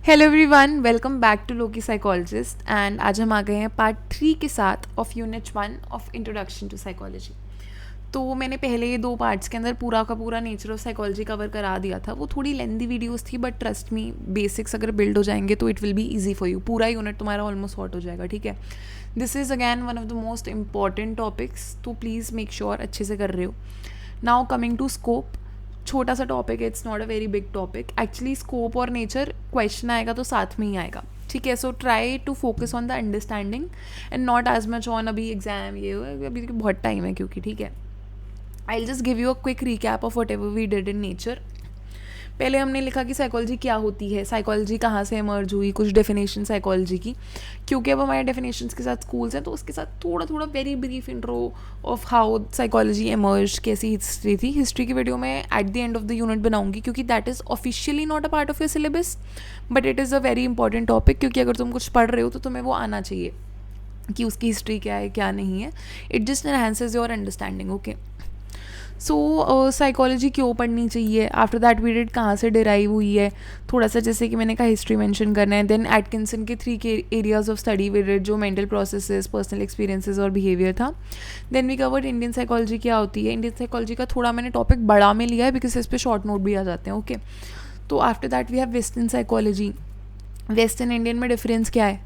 Hello everyone, welcome back to Loki psychologist. And आज हम आ गए हैं पार्ट 3 के साथ of unit 1 of introduction to psychology. तो मैंने पहले ये 2 पार्ट्स के अंदर पूरा का पूरा नेचर ऑफ साइकोलॉजी कवर करा दिया था। वो थोड़ी लेंदी वीडियोस थी, बट ट्रस्ट मी, बेसिक्स अगर बिल्ड हो जाएंगे तो it will be easy for you. पूरा यूनिट तुम्हारा ऑलमोस्ट सॉर्ट हो जाएगा, ठीक है। This is again one of the most important topics, तो प्लीज़ मेक श्योर अच्छे से कर रहे हो। नाउ कमिंग टू स्कोप, छोटा सा टॉपिक है, it's not a very big topic. Actually scope और नेचर क्वेश्चन आएगा तो साथ में ही आएगा, ठीक है। So try to focus on the understanding and not as much on अभी एग्जाम ये अभी बहुत टाइम है क्योंकि, ठीक है। I will just give you a quick recap of whatever we did in nature. पहले हमने लिखा कि साइकोलॉजी क्या होती है, साइकोलॉजी कहाँ से इमर्ज हुई, कुछ डेफिनेशन साइकोलॉजी की। क्योंकि अब हमारे डेफिनेशंस के साथ स्कूल्स हैं तो उसके साथ थोड़ा थोड़ा very brief intro of how psychology emerge, कैसी हिस्ट्री थी। हिस्ट्री की वीडियो मैं at the end of the unit बनाऊंगी क्योंकि that is officially not a part of your syllabus, but it is a very important topic. क्योंकि अगर तुम कुछ पढ़ रहे हो तो तुम्हें वो आना चाहिए कि उसकी हिस्ट्री क्या है क्या नहीं है। It just enhances your understanding, okay. So psychology क्यों पढ़नी चाहिए, आफ्टर दैट वी डिड कहाँ से डिराइव हुई है, थोड़ा सा जैसे कि मैंने कहा हिस्ट्री मेंशन करना है। देन एटकिंसन के 3 areas of study we did, जो मेंटल प्रोसेसेस, पर्सनल एक्सपीरियंसेस और बिहेवियर था। Then we covered Indian psychology क्या होती है। इंडियन साइकोलॉजी का थोड़ा मैंने टॉपिक बड़ा में लिया है बिकॉज इस पर शॉर्ट नोट भी आ जाते हैं, ओके। तो after that we have western psychology. Western Indian में डिफरेंस क्या है,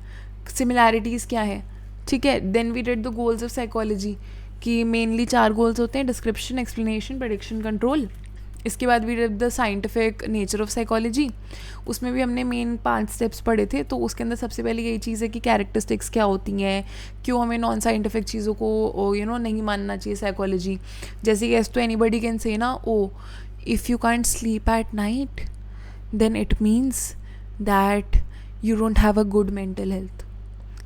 सिमिलैरिटीज़ क्या है, ठीक है। Then we did the goals of psychology कि मेनली 4 गोल्स होते हैं, डिस्क्रिप्शन, एक्सप्लेनेशन, प्रेडिक्शन, कंट्रोल। इसके बाद we did the scientific nature of psychology. उसमें भी हमने मेन 5 स्टेप्स पढ़े थे। तो उसके अंदर सबसे पहले यही चीज़ है कि कैरेक्टरिस्टिक्स क्या होती हैं, क्यों हमें नॉन साइंटिफिक चीज़ों को नहीं मानना चाहिए साइकोलॉजी। जैसे कि एज तो एनीबडी कैन से ना, oh if you can't sleep at night then it means that you don't have a good mental health.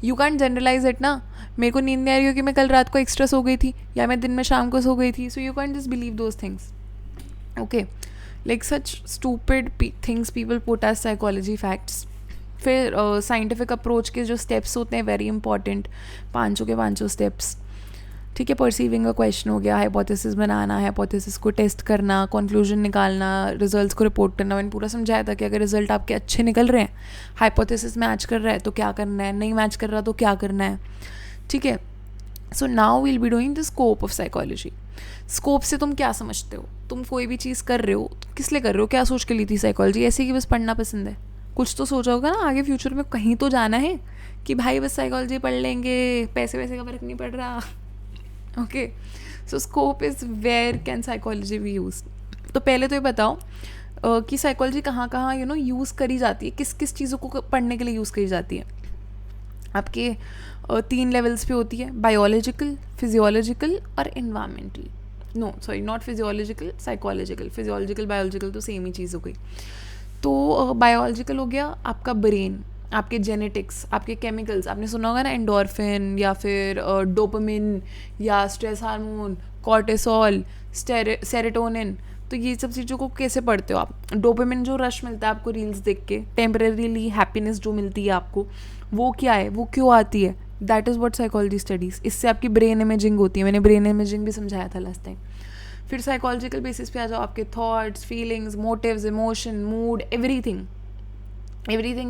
You can't generalize it ना। मेरे को नींद नहीं आ रही हो कि मैं कल रात को एक्स्ट्रा सो गई थी या मैं दिन में शाम को सो गई थी, so you can't just believe those things, okay. Like such stupid things people put as psychology facts. फिर साइंटिफिक अप्रोच के जो स्टेप्स होते हैं वेरी इंपॉर्टेंट, 5 के 5 स्टेप्स, ठीक है। परसीविंग अ क्वेश्चन हो गया, हाइपोथेसिस बनाना, हाइपोथेसिस को टेस्ट करना, कंक्लूजन निकालना, रिजल्ट्स को रिपोर्ट करना। मैंने पूरा समझाया था कि अगर रिजल्ट आपके अच्छे निकल रहे हैं, हाइपोथेसिस मैच कर रहा है तो क्या करना है, नहीं मैच कर रहा तो क्या करना है, ठीक है। So now will be doing the scope of psychology. Scope से तुम क्या समझते हो, तुम कोई भी चीज़ कर रहे हो तो किस लिए कर रहे हो, क्या सोच के ली थी साइकोलॉजी, ऐसे कि बस पढ़ना पसंद है। कुछ तो सोचा होगा ना, आगे फ्यूचर में कहीं तो जाना है कि भाई बस साइकोलॉजी पढ़ लेंगे, पैसे वैसे का फर्क नहीं पड़ रहा, okay. So scope is where can psychology be use. तो पहले तो ये बताओ कि साइकोलॉजी कहाँ कहाँ यूज़ करी जाती है, किस किस चीज़ों को पढ़ने के लिए यूज़ करी जाती है। आपके 3 लेवल्स पे होती है, बायोलॉजिकल, फिजियोलॉजिकल और environmental. No sorry, not physiological, psychological. Physiological biological तो सेम ही चीज़ हो गई। तो बायोलॉजिकल हो गया आपका ब्रेन, आपके जेनेटिक्स, आपके केमिकल्स। आपने सुना होगा ना एंडोर्फिन या फिर डोपामिन या स्ट्रेस हार्मोन, कॉर्टिसोल, सेरोटोनिन। तो ये सब चीज़ों को कैसे पढ़ते हो आप। डोपामिन जो रश मिलता है आपको रील्स देख के, टेम्परेरीली हैप्पीनेस जो मिलती है आपको, वो क्या है, वो क्यों आती है, that is what psychology studies. इससे आपकी ब्रेन इमेजिंग होती है, मैंने ब्रेन इमेजिंग भी समझाया था लास्ट टाइम। फिर साइकोलॉजिकल बेसिस पे आ जाओ, आपके thoughts, feelings, motives, emotion, mood, everything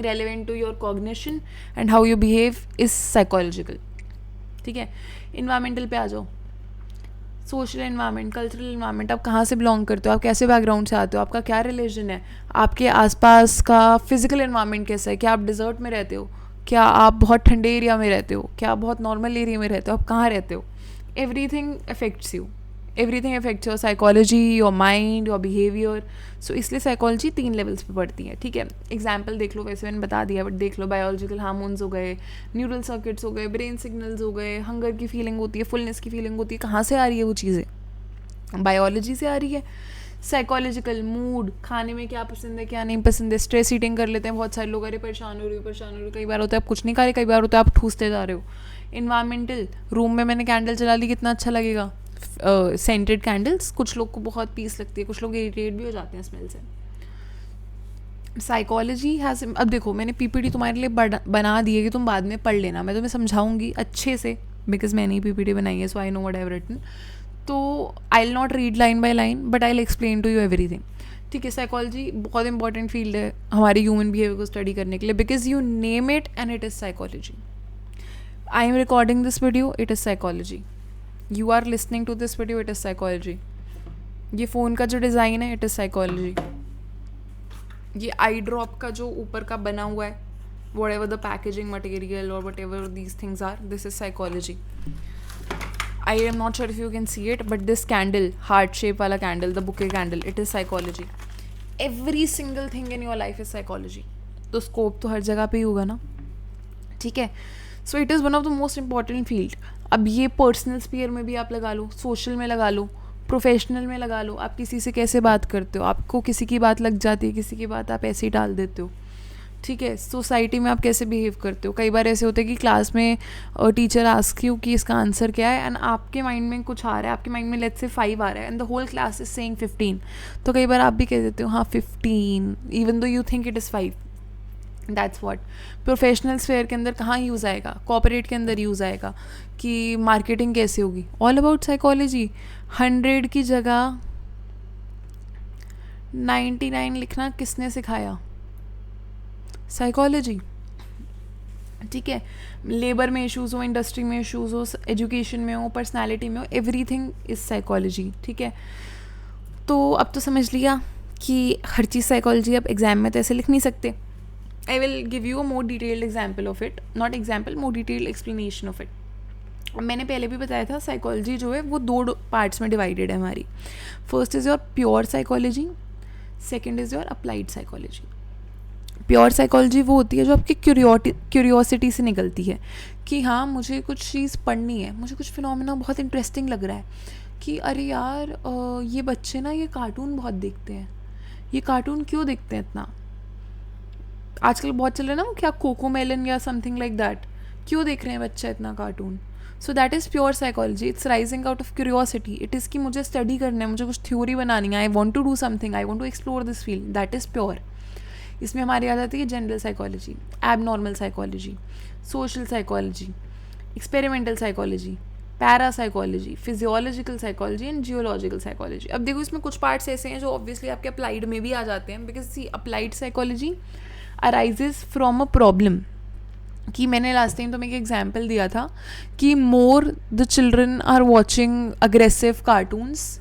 relevant to your cognition and how you behave is psychological, ठीक है। इन्वायरमेंटल पे आ जाओ, सोशल इन्वायरमेंट, कल्चरल इन्वायरमेंट, आप कहाँ से बिलोंग करते हो, आप कैसे बैकग्राउंड से आते हो, आपका क्या रिलीजन है, आपके आसपास का फिजिकल इन्वायरमेंट कैसा है, क्या आप डिजर्ट में रहते हो, क्या आप बहुत ठंडे एरिया में रहते हो, क्या आप बहुत नॉर्मल एरिया में रहते हो, आप कहाँ रहते हो। Everything affects you, everything affects your psychology, your mind, your behaviour. So इसलिए साइकोलॉजी 3 लेवल्स पे पढ़ती है, ठीक है। एग्जाम्पल देख लो, वैसे मैंने बता दिया बट देख लो। बायोलॉजिकल हार्मोन्स हो गए, न्यूरल सर्किट्स हो गए, ब्रेन सिग्नल्स हो गए, हंगर की फीलिंग होती है, फुलनेस की फीलिंग होती है, कहाँ से आ रही है वो चीज़ें, बायोलॉजी से आ रही है। साइकोलॉजिकल, मूड, खाने में क्या पसंद है क्या नहीं पसंद है, स्ट्रेस ईटिंग कर लेते हैं बहुत सारे लोग, अरे परेशान हो रही हो, कई बार होता है आप कुछ नहीं खा रहे, कई बार होता है आप ठूसते जा रहे हो। इन्वायरमेंटल, रूम में मैंने कैंडल जला ली, कितना अच्छा लगेगा, सेंटेड कैंडल्स, कुछ लोग को बहुत पीस लगती है, कुछ लोग इरिटेट भी हो जाते हैं स्मेल से। साइकोलॉजी हैज़, अब देखो मैंने पीपीटी तुम्हारे लिए बना दी है कि तुम बाद में पढ़ लेना, मैं तुम्हें समझाऊंगी अच्छे से बिकॉज मैंने ही पीपीटी बनाई है, so I know what I have written. तो I will not read line by line but I will explain to you everything, ठीक है, साइकोलॉजी बहुत इंपॉर्टेंट फील्ड है हमारे ह्यूमन बिहेवियर को स्टडी करने के लिए, because you name it and it is psychology. I am recording this video, it is psychology. You are listening to this video, it is psychology. ये phone का जो design है, इट इज़ साइकोलॉजी. ये आई drop का जो ऊपर का बना हुआ है, whatever the packaging material और whatever these things are, this is psychology. I am not sure if you can see it, but this candle, heart shape वाला candle, the bouquet candle, it is psychology. Every single thing in your life is psychology. तो scope तो हर जगह पे ही होगा ना, ठीक है. So it is one of the most important field. अब ये personal sphere में भी आप लगा लो, social में लगा लो, प्रोफेशनल में लगा लो. आप किसी से कैसे बात करते हो, आपको किसी की बात लग जाती है, किसी की बात आप ऐसे ही डाल देते हो, ठीक है. सोसाइटी में आप कैसे बिहेव करते हो. कई बार ऐसे होता है कि क्लास में टीचर आस्क यू कि इसका आंसर क्या है, एंड आपके माइंड में कुछ आ रहा है, आपके माइंड में लेट्स से 5 आ रहा है, and the whole class is saying 15. तो कई बार आप भी कह देते हो हाँ 15, even though you think it is 5. That's what professional sphere के अंदर कहाँ यूज़ आएगा, कॉर्पोरेट के अंदर यूज़ आएगा कि मार्केटिंग कैसे होगी. All about psychology. 100 की जगह 99 लिखना किसने सिखाया, साइकोलॉजी, ठीक है. लेबर में इश्यूज़ हो, इंडस्ट्री में इश्यूज़ हो, एजुकेशन में हो, पर्सनालिटी में हो, एवरीथिंग इज़ साइकोलॉजी, ठीक है. तो अब तो समझ लिया कि हर चीज़ साइकोलॉजी. अब एग्जाम में तो ऐसे लिख नहीं सकते. I will give you a more detailed example of it, not example, more detailed explanation of it. मैंने पहले भी बताया था साइकोलॉजी जो है वो 2 पार्ट्स में डिवाइडेड है हमारी. First is your pure psychology, second is your applied psychology. Pure psychology वो होती है जो आपकी क्यूरियोसिटी से निकलती है कि हाँ मुझे कुछ चीज़ पढ़नी है, मुझे कुछ फिनोमेना बहुत इंटरेस्टिंग लग रहा है कि अरे यार ये बच्चे ना ये कार्टून बहुत देखते हैं, ये कार्टून क्यों देखते हैं इतना, आजकल बहुत चल रहा है ना वो क्या कोको मेलन या समथिंग लाइक दैट, क्यों देख रहे हैं बच्चा इतना cartoon. So that is pure psychology. It's rising out of curiosity. It is कि मुझे स्टडी करना है, मुझे कुछ थ्योरी बनानी है, I want to do something, I want to explore this field. That is pure. इसमें हमारी आ जाती है general psychology, abnormal psychology, social psychology, experimental psychology, para psychology, physiological psychology and geological psychology. अब देखो इसमें कुछ पार्ट्स ऐसे हैं जो ऑब्वियसली आपके अप्लाइड में भी आ जाते हैं, because see applied psychology arises from a problem. कि मैंने लास्ट टाइम तो मैं एक एग्जाम्पल दिया था कि more the children are watching aggressive cartoons,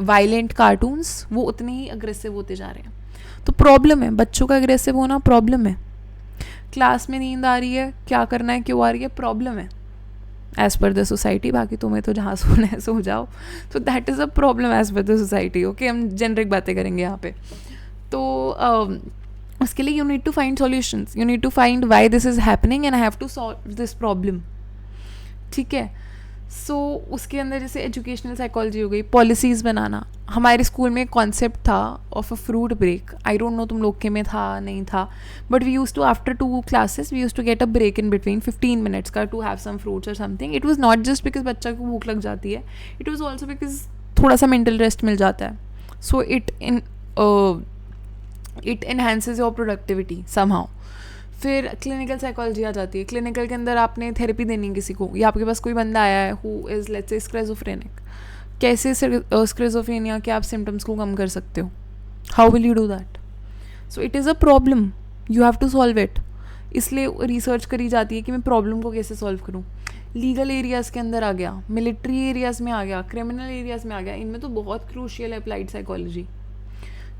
violent cartoons, वो उतने ही अग्रेसिव होते जा रहे हैं. तो प्रॉब्लम है, बच्चों का अग्रेसिव होना प्रॉब्लम है. क्लास में नींद आ रही है, क्या करना है, क्यों आ रही है, प्रॉब्लम है एज़ पर द सोसाइटी. बाकी तुम्हें तो जहाँ सोना है सो जाओ. तो that is a problem as per the society. Okay, हम जेनरिक बातें करेंगे यहाँ पे. तो उसके लिए you need to find solutions, you need to find why this is happening and I have to solve this problem, ठीक है. सो उसके अंदर जैसे एजुकेशनल साइकोलॉजी हो गई, पॉलिसीज़ बनाना. हमारे स्कूल में एक कॉन्सेप्ट था of a fruit break. I don't know तुम लोग के में था नहीं था, but we use to after 2 classes we use to get a break in between 15 minutes का टू हैव सम फ्रूट्स और something. It was not just because बच्चा को भूख लग जाती है, इट वॉज ऑल्सो बिकॉज थोड़ा सा मेंटल रेस्ट मिल जाता है. So it enhances your productivity somehow. फिर क्लिनिकल साइकोलॉजी आ जाती है. क्लिनिकल के अंदर आपने थेरेपी देनी है किसी को, या आपके पास कोई बंदा आया है हु इज़ लेट्स से स्क्रिज़ोफ्रेनिक. कैसे स्क्रिज़ोफ्रेनिया के आप सिम्टम्स को कम कर सकते हो, how will you do that. So it is a problem, you have to solve it. इसलिए रिसर्च करी जाती है कि मैं प्रॉब्लम को कैसे सॉल्व करूँ. लीगल एरियाज़ के अंदर आ गया, मिलिट्री एरियाज़ में आ गया, क्रिमिनल एरियाज़ में आ गया. इनमें तो बहुत क्रूशियल है अप्लाइड साइकोलॉजी,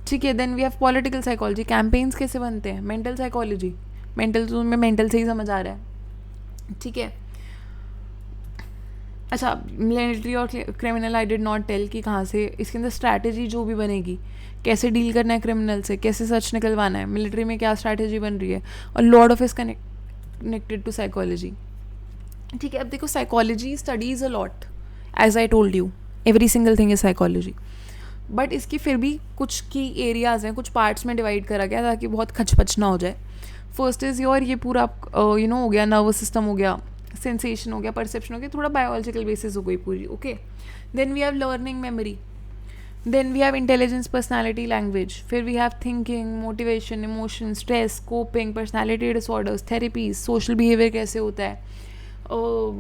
ठीक है. Then we have political psychology. Campaigns कैसे बनते हैं. Mental psychology. मेंटल तो तुम्हें मेंटल से ही समझ आ रहा है, ठीक है. अच्छा, मिलिट्री और criminal I did not tell कि कहाँ से. इसके अंदर स्ट्रैटेजी जो भी बनेगी, कैसे डील करना है क्रिमिनल से, कैसे सच निकलवाना है, मिलिट्री में क्या स्ट्रैटेजी बन रही है, और lot of is connected to psychology, ठीक है. अब देखो psychology studies a lot, as I told you every single thing is psychology. But इसकी फिर भी कुछ की एरियाज़ हैं, कुछ पार्ट्स में डिवाइड करा गया ताकि बहुत खचपच ना हो जाए. फर्स्ट इज़ योर ये पूरा हो गया नर्वस सिस्टम, हो गया सेंसेशन, हो गया परसेप्शन, हो गया, थोड़ा बायोलॉजिकल बेसिस हो गई पूरी, okay. Then we have learning, memory. Then we have intelligence, personality, language. फिर we have thinking, motivation, emotion, stress, coping, personality disorders, therapies, social behaviour कैसे होता है,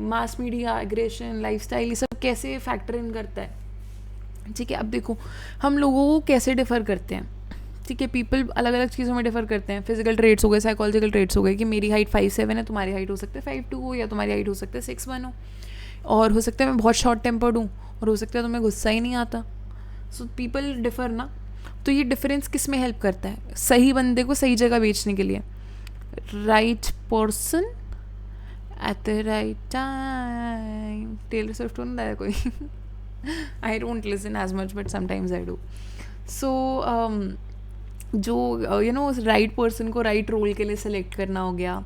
मास मीडिया, एग्रेशन, लाइफस्टाइल, ये सब कैसे फैक्टर इन करता है. ठीक है, अब देखो हम लोगों को कैसे डिफ़र करते हैं। ठीक है, पीपल अलग अलग चीज़ों में डिफ़र करते हैं। फिजिकल ट्रेट्स हो गए, साइकोलॉजिकल ट्रेट्स हो गए कि मेरी हाइट 5'7" है, तुम्हारी हाइट हो सकता है 5'2" हो, या तुम्हारी हाइट हो सकता है 6'1" हो, और हो सकता है मैं बहुत शॉर्ट टेम्पर्ड हूँ, और हो सकता है तुम्हें गुस्सा ही नहीं आता। सो पीपल डिफ़र ना। तो ये डिफरेंस किस में हेल्प करता है? सही बंदे को सही जगह बेचने के लिए, right person at the right time. Taylor Swift होता है कोई? I don't listen as much but sometimes I do. So जो राइट पर्सन को राइट रोल के लिए सेलेक्ट करना हो गया,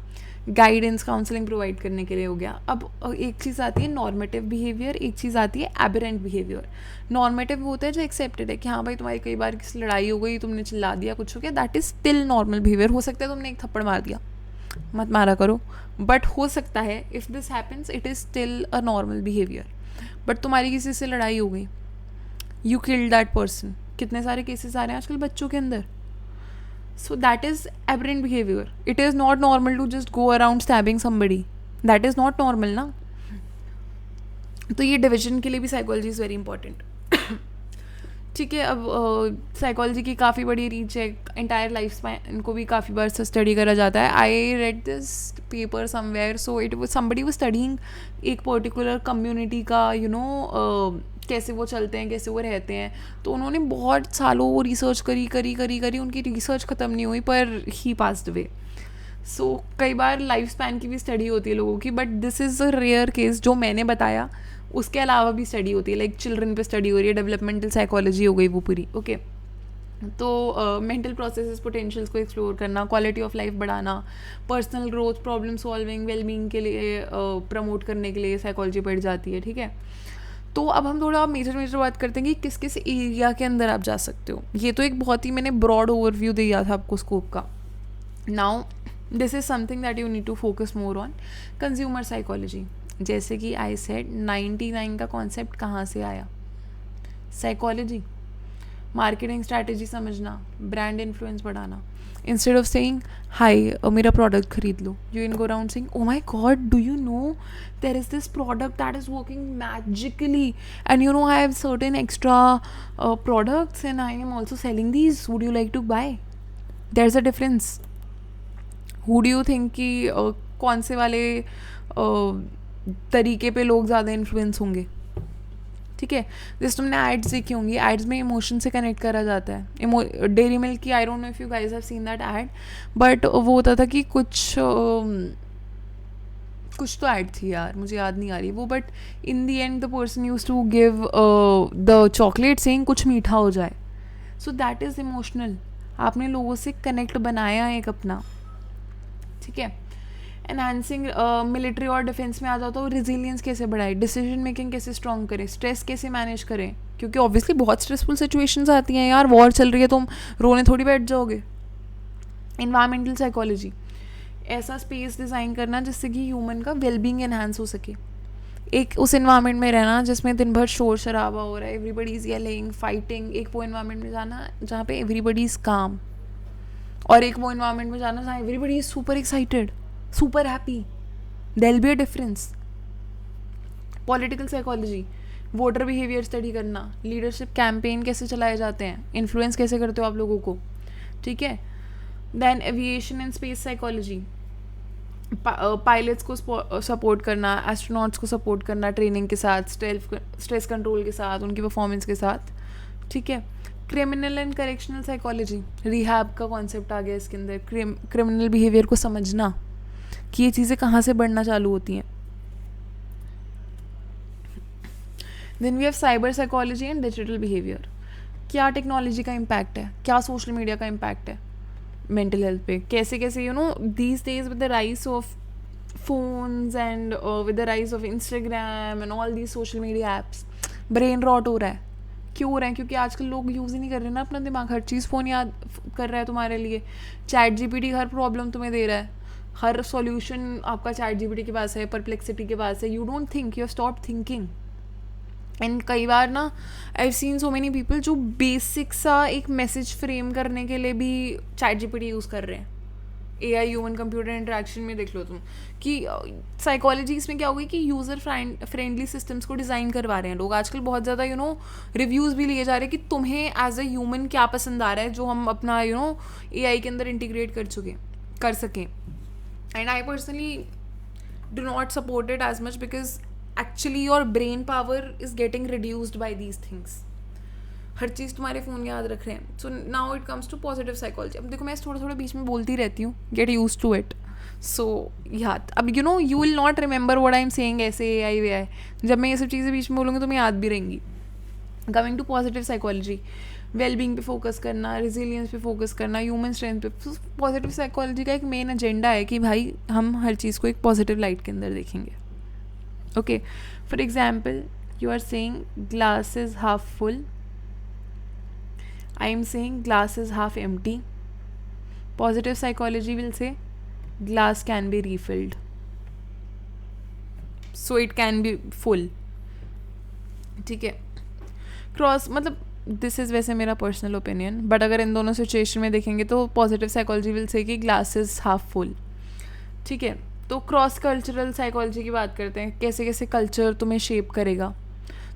गाइडेंस काउंसलिंग प्रोवाइड करने के लिए हो गया। अब एक चीज़ आती है नॉर्मेटिव बिहेवियर, एक चीज़ आती है एबरेंट बिहेवियर। नॉर्मेटिव होता है जो एक्सेप्टेड है कि हाँ भाई तुम्हारी कई बार किसी लड़ाई हो गई, तुमने चिल्ला दिया, कुछ हो गया, that is still normal behaviour. हो सकता है तुमने एक थप्पड़ मार दिया, मत मारा करो, बट हो सकता है if this happens it is still a normal behaviour. But तुम्हारी किसी से लड़ाई हो गई, यू किल्ड दैट पर्सन, कितने सारे केसेस आ रहे हैं आजकल बच्चों के अंदर। So that is aberrant behavior. It is not normal to just go around stabbing somebody. That is not normal ना. तो ये डिविजन के लिए भी साइकोलॉजी इज़ वेरी इंपॉर्टेंट। ठीक है, अब साइकोलॉजी की काफ़ी बड़ी रीच है, इंटायर लाइफ स्पैन को भी काफ़ी बार से स्टडी करा जाता है। I read this paper somewhere, so it was somebody was studying एक पर्टिकुलर कम्युनिटी का कैसे वो चलते हैं, कैसे वो रहते हैं। तो उन्होंने बहुत सालों वो रिसर्च करी, उनकी रिसर्च ख़त्म नहीं हुई, पर ही पास्ड अवे। सो कई बार लाइफ स्पैन की भी स्टडी होती है लोगों की, but this is a rare case जो मैंने बताया। उसके अलावा भी स्टडी होती है, लाइक चिल्ड्रन पे स्टडी हो रही है, डेवलपमेंटल साइकोलॉजी हो गई वो पूरी। ओके, तो मेंटल प्रोसेसेस, पोटेंशियल्स को एक्सप्लोर करना, क्वालिटी ऑफ लाइफ बढ़ाना, personal growth, problem solving, wellbeing के लिए प्रमोट करने के लिए साइकोलॉजी पढ़ जाती है। ठीक है, तो अब हम थोड़ा मेजर बात करते हैं कि किस किस एरिया के अंदर आप जा सकते हो। ये तो एक बहुत ही मैंने ब्रॉड ओवरव्यू दिया था आपको स्कोप का। Now this is something that you need to focus more on, consumer psychology. जैसे कि आई सेड 99 का कॉन्सेप्ट कहाँ से आया? साइकोलॉजी। मार्केटिंग स्ट्रैटेजी समझना, ब्रांड इन्फ्लुएंस बढ़ाना। इंस्टेड ऑफ सेइंग हाई मेरा प्रोडक्ट खरीद लो, you can go around saying oh my God, do you know there is this product that is working magically, and you know I have certain extra products and I am also selling these, would you like to buy? There is a difference. Who do you think कि कौन से वाले तरीके पे लोग ज़्यादा influence होंगे? ठीक है, जैसे तुमने एड्स देखी होंगी, एड्स में इमोशन से कनेक्ट करा जाता है। डेयरी मिल्क की, I don't know if you guys have seen that ad, but वो होता था कि कुछ तो ऐड थी यार, मुझे याद नहीं आ रही वो, but in the end the person use to give the chocolate saying कुछ मीठा हो जाए। So that is emotional. आपने लोगों से कनेक्ट बनाया एक अपना। ठीक है, एनहांसिंग मिलिट्री और डिफेंस में आ जाओ तो रिजिलियंस कैसे बढ़ाए, डिसीजन मेकिंग कैसे स्ट्रॉन्ग करें, स्ट्रेस कैसे मैनेज करें, क्योंकि ऑब्वियसली बहुत स्ट्रेसफुल सिचुएशंस आती हैं यार, वॉर चल रही है, तुम रोने थोड़ी बैठ जाओगे। इन्वायरमेंटल साइकोलॉजी, ऐसा स्पेस डिज़ाइन करना जिससे कि ह्यूमन का वेलबींग एनहांस हो सके। एक उस इन्वायरमेंट में रहना जिसमें दिन भर शोर शराबा हो रहा है, एवरीबडी इज़ येलिंग, फाइटिंग। एक वो इन्वायरमेंट में जाना जहाँ पे एवरीबडी इज़ काम, और एक वो इन्वायरमेंट में जाना जहाँ everybody is super excited, super happy. There'll be a difference. Political psychology, voter behaviour study करना, लीडरशिप कैंपेन कैसे चलाए जाते हैं, इन्फ्लुएंस कैसे करते हो आप लोगों को। ठीक है, then aviation and space psychology, pilots को सपोर्ट करना, एस्ट्रोनॉट्स को सपोर्ट करना ट्रेनिंग के साथ, स्ट्रेस कंट्रोल के साथ, उनकी परफॉर्मेंस के साथ। ठीक है, criminal and correctional psychology, rehab का कॉन्सेप्ट आ गया इसके अंदर। क्रिमिनल बिहेवियर को समझना कि ये चीज़ें कहाँ से बढ़ना चालू होती हैं। Then we have cyber psychology and digital behaviour. क्या टेक्नोलॉजी का इम्पैक्ट है, क्या सोशल मीडिया का इम्पैक्ट है मेंटल हेल्थ पे, कैसे कैसे you know these days with the rise of phones and with the rise of Instagram and all these social media apps, brain rot हो रहा है। क्यों हो रहा है? क्योंकि आजकल लोग यूज़ ही नहीं कर रहे ना अपना दिमाग, हर चीज़ फ़ोन याद कर रहा है तुम्हारे लिए। चैट जीपीटी हर प्रॉब्लम तुम्हें दे रहा है, हर सॉल्यूशन आपका चैट जीपीटी के पास है, परप्लेक्सिटी के पास है। You don't think, you stop thinking. And कई बार ना I have seen so many people जो बेसिक सा एक मैसेज फ्रेम करने के लिए भी चैट जीपीटी यूज़ कर रहे हैं। AI ह्यूमन कंप्यूटर इंटरेक्शन में देख लो तुम कि साइकोलॉजी इसमें क्या होगी कि यूज़र फ्रेंडली सिस्टम्स को डिज़ाइन करवा रहे हैं लोग आजकल बहुत ज़्यादा रिव्यूज़ भी लिए जा रहे हैं कि तुम्हें एज अ ह्यूमन क्या पसंद आ रहा है जो हम अपना AI के अंदर इंटीग्रेट कर सकें. And I personally do not support it as much because actually your brain power is getting reduced by these things. हर चीज़ तुम्हारे फ़ोन याद रख रहे हैं. So now it comes to positive psychology. अब देखो मैं थोड़ा थोड़ा बीच में बोलती रहती हूँ, गेट यूज टू इट. सो अब you will not remember what I am saying ऐसे AI वे आई. जब मैं ये सब चीज़ें बीच में बोलूँगी तो मैं याद भी रहेंगी. Coming to positive psychology, wellbeing पे फोकस करना, रेजिलियंस पे फोकस करना, ह्यूमन स्ट्रेंथ पे. पॉजिटिव साइकोलॉजी का एक मेन एजेंडा है कि भाई हम हर चीज़ को एक पॉजिटिव लाइट के अंदर देखेंगे. Okay, for example you are saying glass is half full, I am saying glass is half empty. Positive psychology will say glass can be refilled. So it can be full. ठीक है. Cross मतलब this is वैसे मेरा personal opinion, but अगर इन दोनों situation में देखेंगे तो पॉजिटिव साइकोलॉजी विल से कि ग्लास इज़ हाफ फुल. ठीक है. तो क्रॉस कल्चरल साइकोलॉजी की बात करते हैं. कैसे कैसे कल्चर तुम्हें शेप करेगा,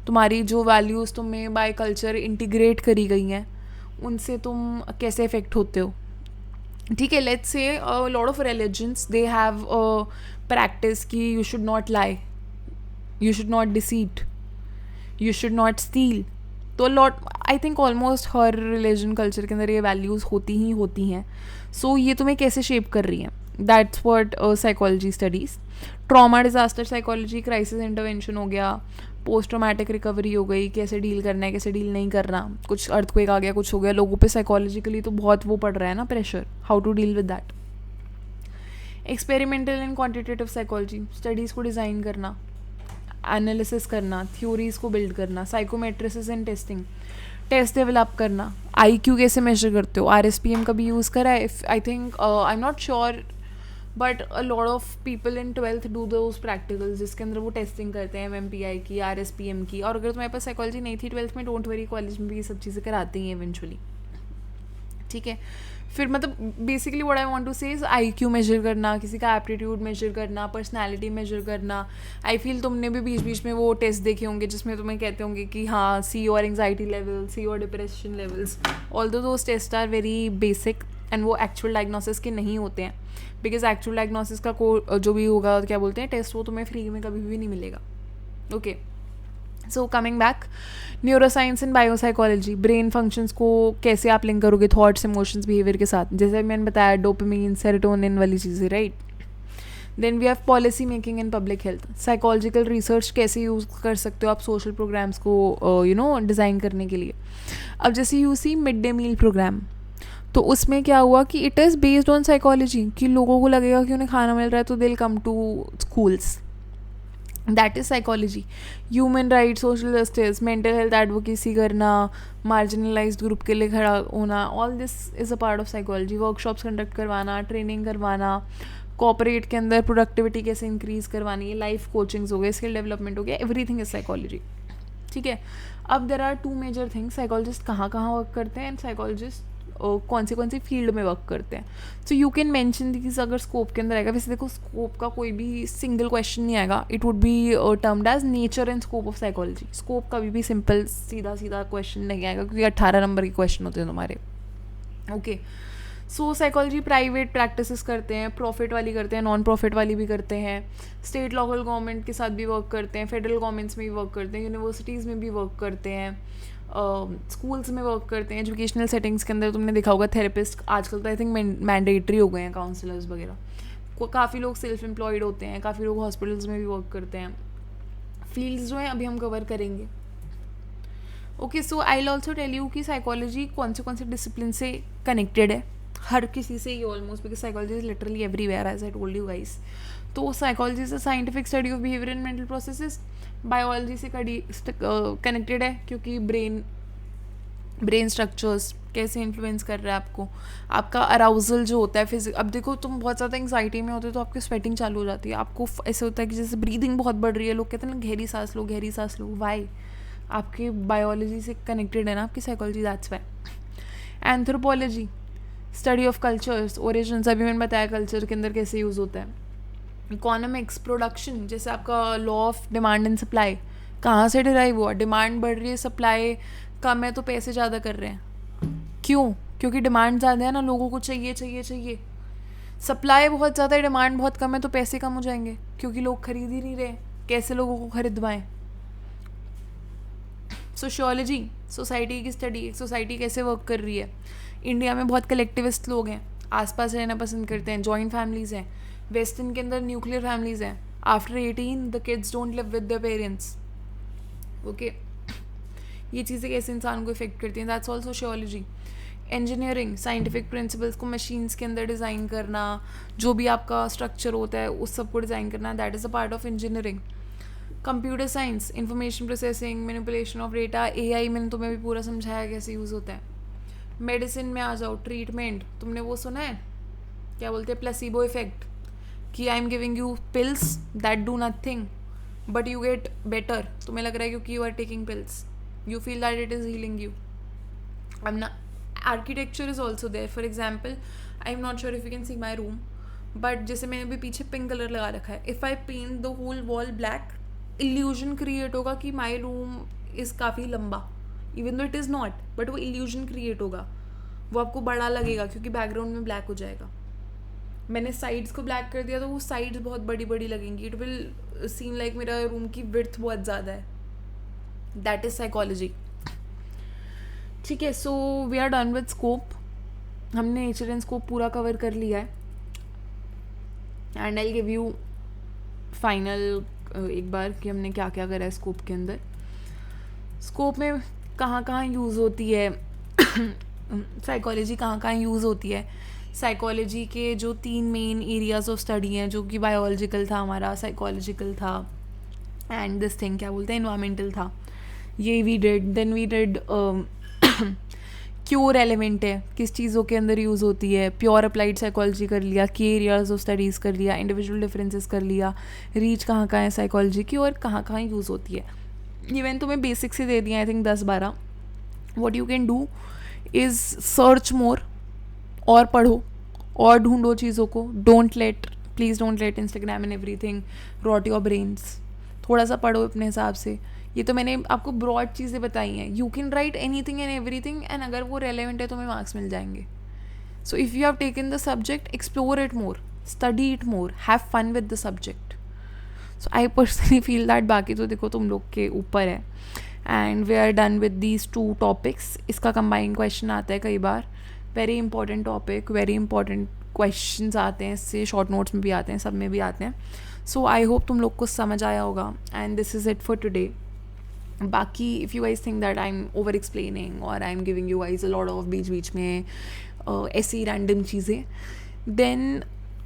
तुम्हारी जो वैल्यूज़ तुम्हें बाय कल्चर इंटीग्रेट करी गई हैं उनसे तुम कैसे इफेक्ट होते हो. ठीक है. Let's say lot of religions they have practice कि you should not lie, you should not deceit, you should not steal. तो लॉट आई थिंक ऑलमोस्ट हर रिलीजन कल्चर के अंदर ये वैल्यूज़ होती हैं. सो ये तुम्हें कैसे शेप कर रही हैं, that's what psychology studies. Trauma disaster psychology, crisis intervention हो गया, पोस्ट ट्रोमैटिक रिकवरी हो गई, कैसे डील करना है कैसे डील नहीं करना. कुछ अर्थक्वेक आ गया, कुछ हो गया, लोगों पे साइकोलॉजिकली तो बहुत वो पड़ रहा है ना pressure, how to deal with that. Experimental and quantitative psychology, studies को डिज़ाइन करना, एनालिसिस करना, थ्योरीज को बिल्ड करना, psychometrics and testing, test develop करना. IQ कैसे मेजर करते हो, RSPM का भी यूज़ करा है. I think I am not sure but a lot of people in 12th do those practicals जिसके अंदर वो टेस्टिंग करते हैं MMPI की, RSPM की. और अगर तुम्हारे पास साइकोलॉजी नहीं थी 12th में, डोंट वरी, कॉलेज में भी ये सब चीज़ें कराती हैं इवेंचुअली. ठीक है. फिर मतलब basically what I want to say is IQ measure करना, किसी का एप्टीट्यूड मेजर करना, पर्सनालिटी मेजर करना. आई फील तुमने भी बीच बीच में वो टेस्ट देखे होंगे जिसमें तुम्हें कहते होंगे कि हाँ see your anxiety level, see your depression levels. Although those test are very basic and वो एक्चुअल डायग्नोसिस के नहीं होते हैं, बिकॉज एक्चुअल डायग्नोसिस का जो भी होगा क्या बोलते हैं टेस्ट, वो तुम्हें फ्री में कभी भी नहीं मिलेगा. Okay. So coming back, neuroscience and biopsychology, brain functions को कैसे आप लिंक करोगे थॉट्स, इमोशंस, बिहेवियर के साथ, जैसे मैंने बताया डोपामिन, सेरोटोनिन वाली चीज़ें, right. Then we have policy making in public health, psychological research कैसे यूज़ कर सकते हो आप सोशल प्रोग्राम्स को डिज़ाइन करने के लिए. अब जैसे you see mid day meal programme, तो उसमें क्या हुआ कि it is based on psychology कि लोगों को लगेगा कि उन्हें खाना मिल रहा है तो they will come to schools. That is psychology. Human right, social justice, mental health advocacy करना, मार्जिनलाइज्ड ग्रुप के लिए खड़ा होना, all this is a part of psychology. Workshops conduct करवाना, ट्रेनिंग करवाना, कॉर्पोरेट के अंदर प्रोडक्टिविटी कैसे इंक्रीज़ करवानी है, लाइफ कोचिंग्स हो गए, स्किल डेवलपमेंट हो गया, एवरीथिंग इज साइकोलॉजी. ठीक है. अब there are 2 major things, psychologist कहाँ कहाँ वर्क करते हैं एंड साइकोलॉजिस्ट कौन सी फील्ड में वर्क करते हैं. So you can mention this अगर स्कोप के अंदर आएगा. वैसे देखो स्कोप का कोई भी सिंगल क्वेश्चन नहीं आएगा, it would be termed as nature and scope of psychology. Scope कभी भी सिंपल सीधा क्वेश्चन नहीं आएगा क्योंकि 18 नंबर के क्वेश्चन होते हैं तुम्हारे. ओके. सो साइकोलॉजी प्राइवेट प्रैक्टिसेस करते हैं, प्रॉफिट वाली करते हैं, नॉन प्रॉफिट वाली भी करते हैं, स्टेट लोकल गवर्नमेंट के साथ भी वर्क करते हैं, फेडरल गवर्नमेंट्स में भी वर्क करते हैं, यूनिवर्सिटीज़ में भी वर्क करते हैं, स्कूल्स में वर्क करते हैं, एजुकेशनल सेटिंग्स के अंदर. तुमने देखा होगा थेरेपिस्ट आजकल तो आई थिंक मैंडेटरी हो गए हैं, काउंसलर्स वगैरह. काफ़ी लोग सेल्फ एम्प्लॉयड होते हैं, काफ़ी लोग हॉस्पिटल्स में भी वर्क करते हैं. फील्ड्स जो हैं अभी हम कवर करेंगे. Okay. So I will also tell you कि साइकोलॉजी कौन से डिसिप्लिन से कनेक्टेड है, हर किसी से ही almost, because psychology is literally everywhere as I told you guys. तो psychology is a scientific study of behaviour and mental processes. Biology से कनेक्टेड है क्योंकि ब्रेन स्ट्रक्चर्स कैसे इन्फ्लुएंस कर रहा है आपको, आपका अराउजल जो होता है फिजिक. अब देखो तुम बहुत ज़्यादा एंग्जाइटी में होते हो तो आपकी स्वेटिंग चालू हो जाती है, आपको ऐसे होता है कि जैसे ब्रीदिंग बहुत बढ़ रही है, लोग कहते हैं ना गहरी सांस लो. वाई? आपके बायोलॉजी से कनेक्टेड है ना आपकी psychology, that's why. Anthropology, study of cultures, origins, अभी मैंने बताया कल्चर के अंदर कैसे यूज़ होता है। इकोनॉमिक्स, प्रोडक्शन, जैसे आपका law of demand and supply कहाँ से डिराइव हुआ, डिमांड बढ़ रही है, सप्लाई कम है तो पैसे ज़्यादा कर रहे हैं। क्यों? क्योंकि डिमांड ज़्यादा है ना, लोगों को चाहिए चाहिए चाहिए। सप्लाई बहुत ज़्यादा है, डिमांड बहुत कम है, तो पैसे कम हो जाएंगे क्योंकि लोग खरीद ही नहीं रहे। कैसे लोगों को खरीदवाएं? सोशियोलॉजी, सोसाइटी की स्टडी, सोसाइटी कैसे वर्क कर रही है। इंडिया में बहुत कलेक्टिविस्ट लोग हैं, आसपास रहना पसंद करते हैं, जॉइंट फैमिलीज़ हैं। वेस्टर्न के अंदर न्यूक्लियर फैमिलीज़ हैं। After 18 the kids don't live with the parents. Okay, ये चीज़ें कैसे इंसान को इफेक्ट करती हैं, that's all sociology. Engineering, scientific principles को मशीन्स के अंदर डिज़ाइन करना, जो भी आपका स्ट्रक्चर होता है उस सब को डिज़ाइन करना, that is a part of engineering. Computer science, information processing, manipulation of data, AI मैंने तुम्हें भी पूरा समझाया कैसे यूज़ होता है। मेडिसिन में आ जाओ, ट्रीटमेंट, तुमने वो सुना है क्या बोलते हैं, प्लेसिबो इफेक्ट, कि I am giving you pills that do nothing but you get better. तुम्हें लग रहा है क्योंकि you are taking pills, you feel that it is healing you. I'm not. Architecture is also there. For example, I'm not sure if you can see my room, but जैसे मैंने अभी पीछे pink colour लगा रखा है, if I paint the whole wall black, illusion create होगा कि my room is काफ़ी लंबा, even though it is not, but वो illusion create होगा, वो आपको बड़ा लगेगा क्योंकि बैकग्राउंड में ब्लैक हो जाएगा। मैंने साइड्स को ब्लैक कर दिया तो वो साइड्स बहुत बड़ी बड़ी लगेंगी, इट विल सीम लाइक मेरा रूम की विड्थ बहुत ज़्यादा है। That is psychology. ठीक है, so we are done with scope. हमने नेचर एंड स्कोप पूरा कवर कर लिया है, and I give you final एक बार कि हमने क्या क्या करा है स्कोप के अंदर। स्कोप में कहाँ कहाँ यूज़ होती है साइकोलॉजी, कहाँ कहाँ यूज़ होती है। साइकोलॉजी के जो 3 मेन एरियाज ऑफ स्टडी हैं, जो कि बायोलॉजिकल था हमारा, साइकोलॉजिकल था, एंड दिस थिंग क्या बोलते हैं, इन्वायरमेंटल था। ये we did, then we did क्यों रेलेवेंट है, किस चीज़ों के अंदर यूज़ होती है, प्योर अप्लाइड साइकोलॉजी कर लिया, की एरियाज ऑफ स्टडीज़ कर लिया, इंडिविजुअल डिफरेंसेस कर लिया, रीच कहाँ कहाँ है साइकोलॉजी की और कहाँ कहाँ यूज़ होती है। इवन तुम्हें बेसिक्स ही दे दिया I think 10-12। What you can do is search more, और पढ़ो और ढूंढो चीज़ों को। Please don't let Instagram and everything rot your brains. थोड़ा सा पढ़ो अपने हिसाब से। ये तो मैंने आपको ब्रॉड चीज़ें बताई हैं, you can write anything and everything, and अगर वो रेलेवेंट है तो हमें मार्क्स मिल जाएंगे। So if you have taken the subject, explore it more, study it more, have fun with the subject. So I personally feel that, बाकी तो देखो तुम लोग के ऊपर है। And we are done with these 2 topics. इसका कंबाइंड क्वेश्चन आता है कई बार, very important topic, very important questions आते हैं इससे, शॉर्ट नोट्स में भी आते हैं, सब में भी आते हैं। सो आई होप तुम लोग को समझ आया होगा, and this is it for today. बाकी if you guys think that I am over explaining और I am giving you guys a lot of बीच बीच में ऐसी रैंडम चीज़ें, देन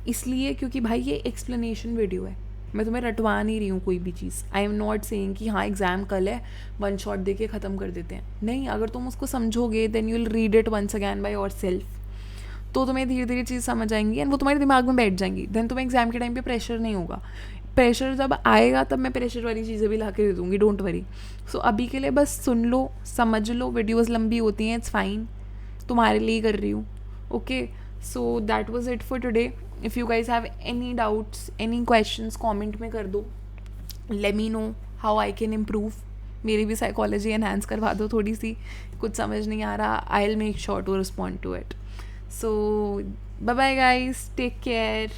इसलिए क्योंकि भाई ये एक्सप्लेनेशन वीडियो है, मैं तुम्हें रटवा नहीं रही हूँ कोई भी चीज़। आई एम नॉट सेइंग कि हाँ एग्ज़ाम कल है, 1 शॉट दे के ख़त्म कर देते हैं। नहीं, अगर तुम उसको समझोगे then you will read it once again by yourself, तो तुम्हें धीरे धीरे चीज़ समझ आएंगी एंड वो तुम्हारे दिमाग में बैठ जाएंगी। देन तुम्हें एग्जाम के टाइम पे प्रेशर नहीं होगा। प्रेशर जब आएगा तब मैं प्रेशर वाली चीज़ें भी ला के दे दूँगी, डोंट वरी। सो अभी के लिए बस सुन लो, समझ लो, वीडियोज़ लंबी होती हैं, इट्स फाइन, तुम्हारे लिए कर रही हूँ। Okay, so that was it for today. If you guys have any doubts, any questions, comment में कर दो, let me know how I can improve. मेरी भी साइकोलॉजी एनहांस करवा दो थोड़ी सी, कुछ समझ नहीं आ रहा, I will make sure to respond to it. So bye bye guys, take care.